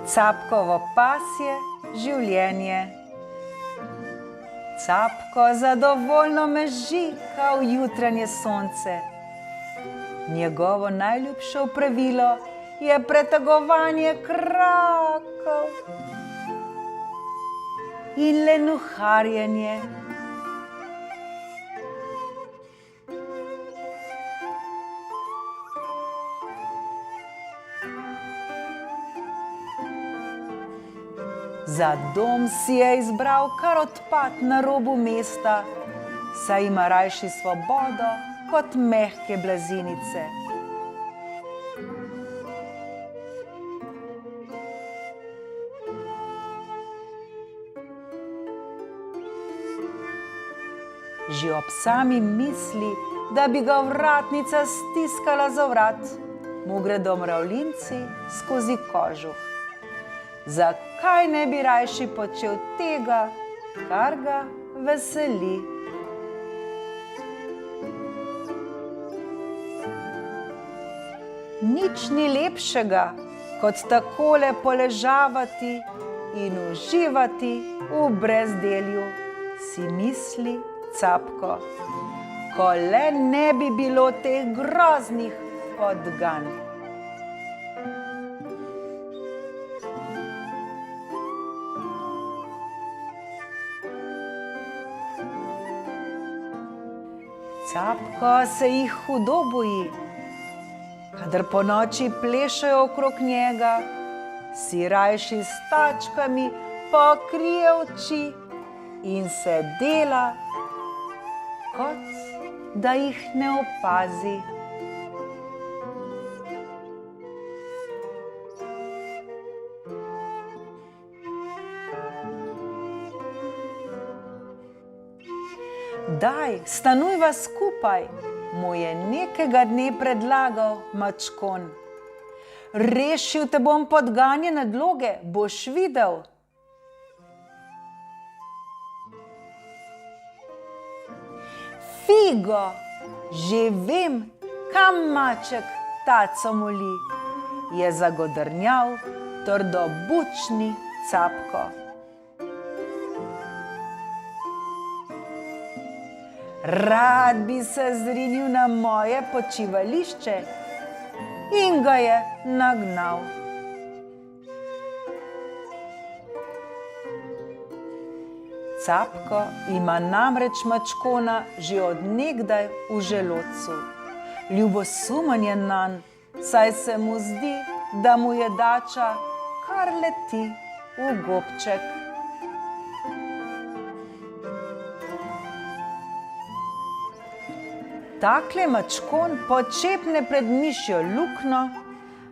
Capkovo pasje življenje. Capko zadovoljno mežika v jutranje sonce. Njegovo najljubše opravilo je pretegovanje krakov in lenuharjenje. Za dom si je izbral kar odpad na robu mesta, saj ima rajši svobodo kot mehke blazinice. Že ob sami misli, da bi ga vratnica stiskala za vrat, mu gredo mravljinci skozi kožuh. Zakaj ne bi rajši počel tega, kar ga veseli? Nič ni lepšega, kot takole poležavati in uživati v brezdelju, si misli Capko, ko le ne bi bilo teh groznih podgan. Capko se jih hudo boji. Kadar ponoči plešejo okrog njega, si rajši s tačkami pokrije oči in se dela, kot da jih ne opazi. Daj, stanujva skupaj, mu je nekega dne predlagal Mačkon. Rešil te bom podganje nadloge, boš videl. Figo, že vem, kam maček taco moli, je zagodrnjal trdobučni Capko. Rad bi se zrinil na moje počivališče in ga je nagnal. Capko ima namreč Mačkona že od nekdaj v želodcu. Ljubosumen je nanj, saj se mu zdi, da mu jedača kar leti v gobček. Takle Mačkon počepne pred mišjo luknjo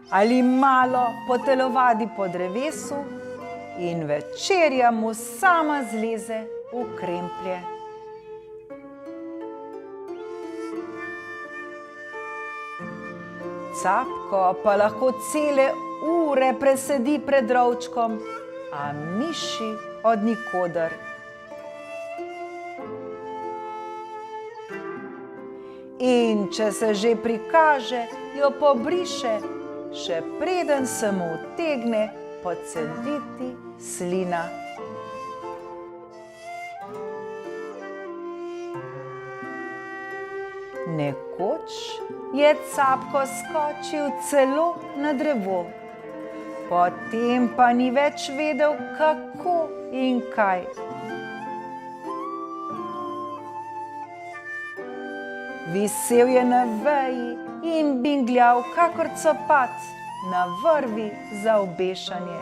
ali malo potelovadi po drevesu in večerja mu sama zleze v kremplje. Capko pa lahko cele ure presedi pred rovčkom, a miši od nikoder. In če se že prikaže, jo pobriše, še preden se mu utegne pocediti slina. Nekoč je Capko skočil celo na drevo, potem pa ni več vedel, kako in kaj. Visel je na veji in bingljal kakor copat na vrvi za obešanje.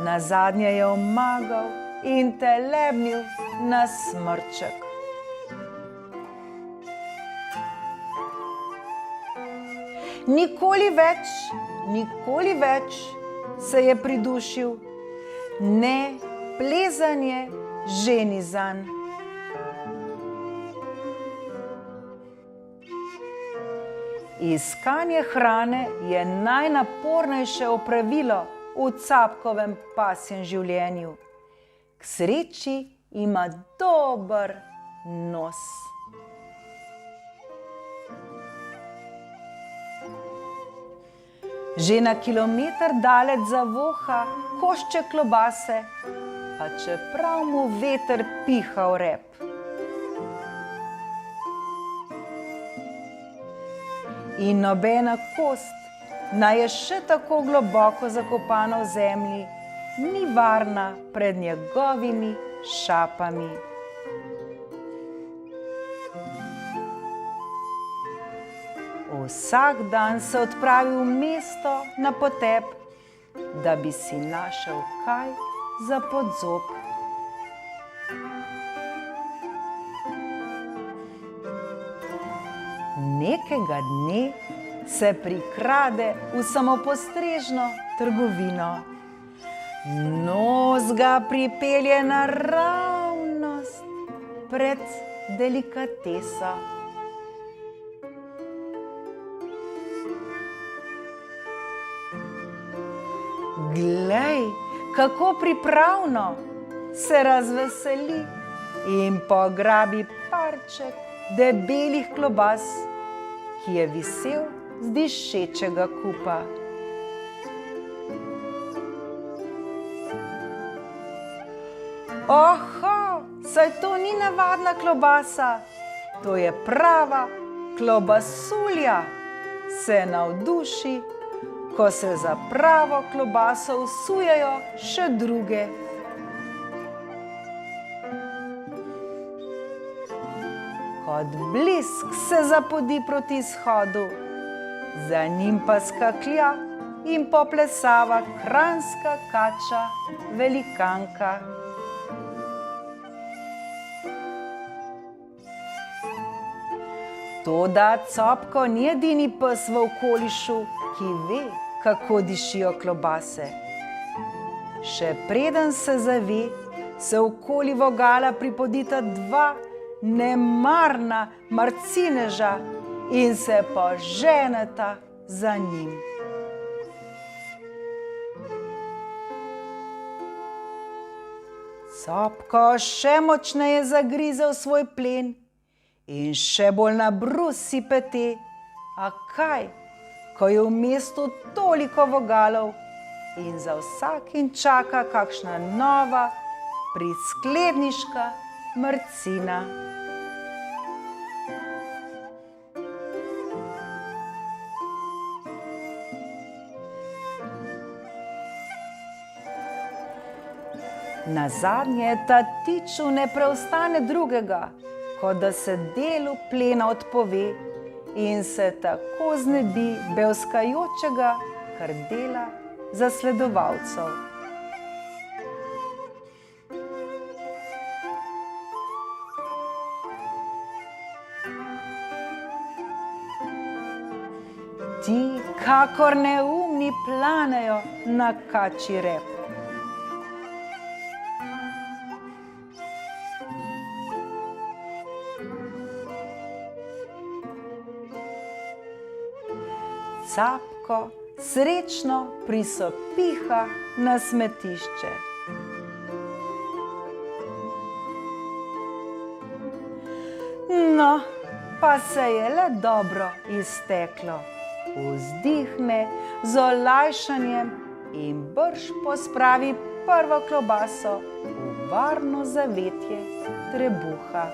Nazadnje je omagal in telebnil na smrček. Nikoli več, se je pridušil, ne, plezanje že ni zanj. Iskanje hrane je najnapornejše opravilo v Capkovem pasjem življenju. K sreči ima dober nos. Že na kilometer daleč zavoha košček klobase, pa čeprav mu veter piha v rep. In nobena kost, naj je še tako globoko zakopana v zemlji, ni varna pred njegovimi šapami. Vsak dan se odpravi v mesto na potep, da bi si našel kaj za podzob. Nekega dne se prikrade v samopostrežno trgovino. Nos ga pripelje naravnost pred delikateso. Glej, kako pripravno, se razveseli in pograbi parček debelih klobas, ki je visel z dišečega kupa. Oho, saj to ni navadna klobasa, to je prava klobasulja, se navduši, ko se za pravo klobaso vsujejo še druge. Kot blisk se zapodi proti izhodu, za njim pa skaklja in poplesava kranjska kača velikanka. Toda Copko ni edini pes v okolišu, ki ve, kako dišijo klobase. Še preden se zave, se okoli vogala pripodita dva nemarna marcineža in se poženeta za njim. Copko še močneje zagrize v svoj plen in še bolj nabrusi pete, a kaj, ko je v mestu toliko vogalov in za vsakim čaka kakšna nova priskledniška marcina. Nazadnje tatiču ne preostane drugega, kot da se delu plena odpove in se tako znebi bevskajočega krdela zasledovalcev. Ti, kakor neumni, planejo na kačji rep. Capko srečno prisopiha na smetišče. No, pa se je le dobro izteklo. Vzdihne z olajšanjem in brž pospravi prvo klobaso v varno zavetje trebuha.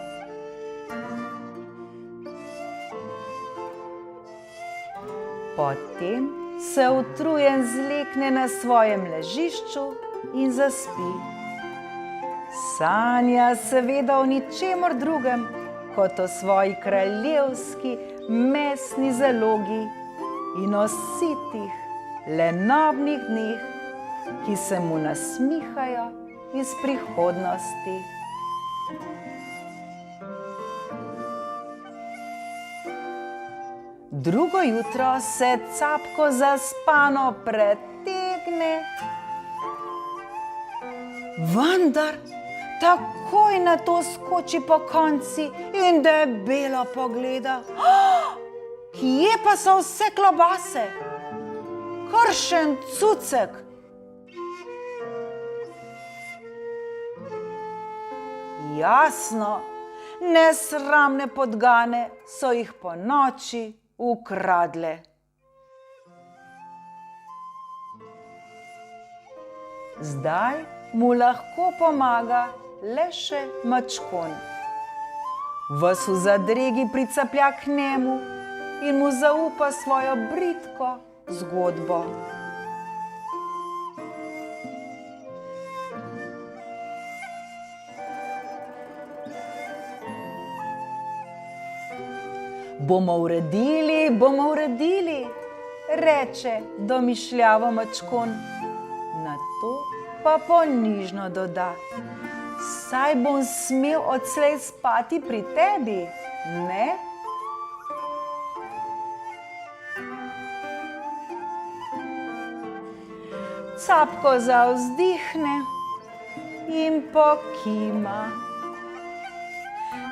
Potem se utrujen zlekne na svojem ležišču in zaspi. Sanja seveda o ničemer drugem, kot o svoji kraljevski mesni zalogi in o sitih, lenobnih dneh, ki se mu nasmihajo iz prihodnosti. Drugo jutro se Capko zaspano pretegne, vendar takoj nato skoči pokonci in debelo pogleda. Kje pa so vse klobase? Kršen cucek! Jasno, nesramne podgane so jih po noči ukradle. Zdaj mu lahko pomaga le še Mačkon. Ves v zadregi pricaplja k njemu in mu zaupa svojo bridko zgodbo. Bomo uredili, reče domišljavo Mačkon. Nato pa ponižno doda: saj bom smel odslej spati pri tebi, ne? Capko zavzdihne in pokima.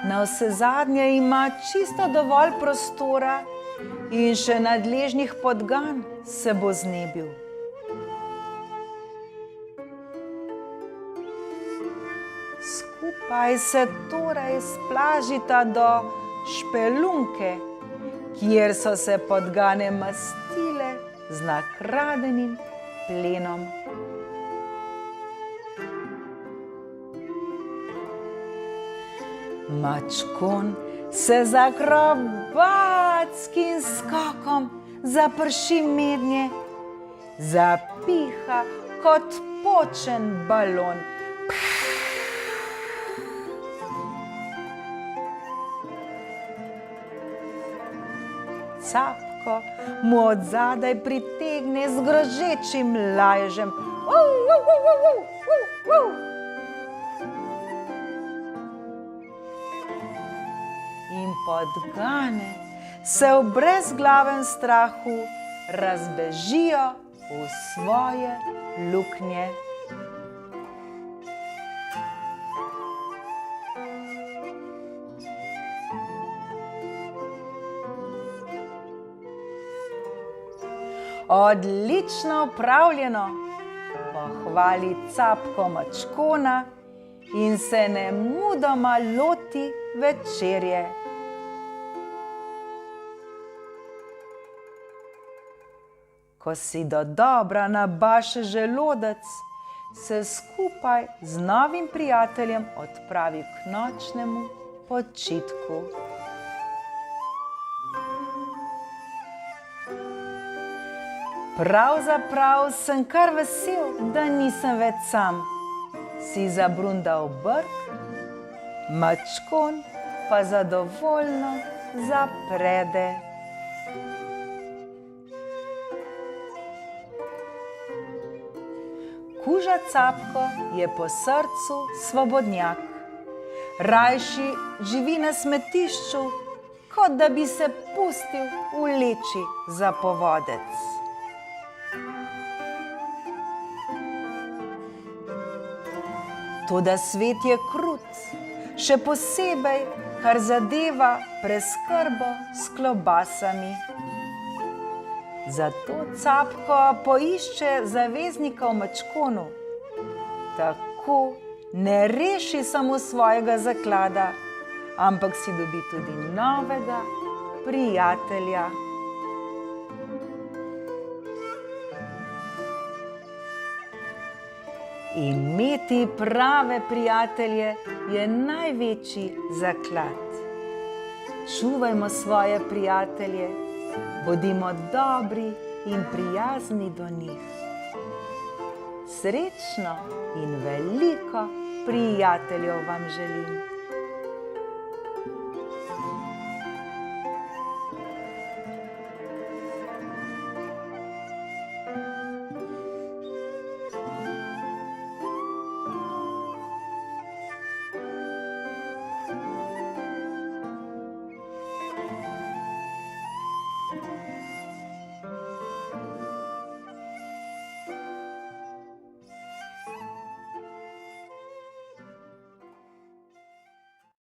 Navsezadnje ima čisto dovolj prostora in še nadležnih podgan se bo znebil. Skupaj se torej splažita do Špelunke, kjer so se podgane mastile z nakradenim plenom. Mačkon se z akrobatskim skokom zaprši mednje, zapiha kot počen balon. Capko mu od zadaj pritegne z grožečim laježem. In podgane se v brezglavem strahu razbežijo v svoje luknje. Odlično opravljeno, pohvali Capko Mačkona in se nemudoma loti večerje. Ko si dodobra nabaše želodec, se skupaj z novim prijateljem odpravi k nočnemu počitku. Pravzaprav sem kar vesel, da nisem več sam, si zabrundal brk, Mačkon pa zadovoljno zaprede. Kuža Capko je po srcu svobodnjak. Rajši živi na smetišču, kot da bi se pustil vleči za povodec. Toda svet je krut, še posebej, kar zadeva preskrbo s klobasami. Zato Capko poišče zaveznika v Mačkonu. Tako ne reši samo svojega zaklada, ampak si dobi tudi novega prijatelja. Imeti prave prijatelje je največji zaklad. Čuvajmo svoje prijatelje, bodimo dobri in prijazni do njih. Srečno in veliko prijateljev vam želim.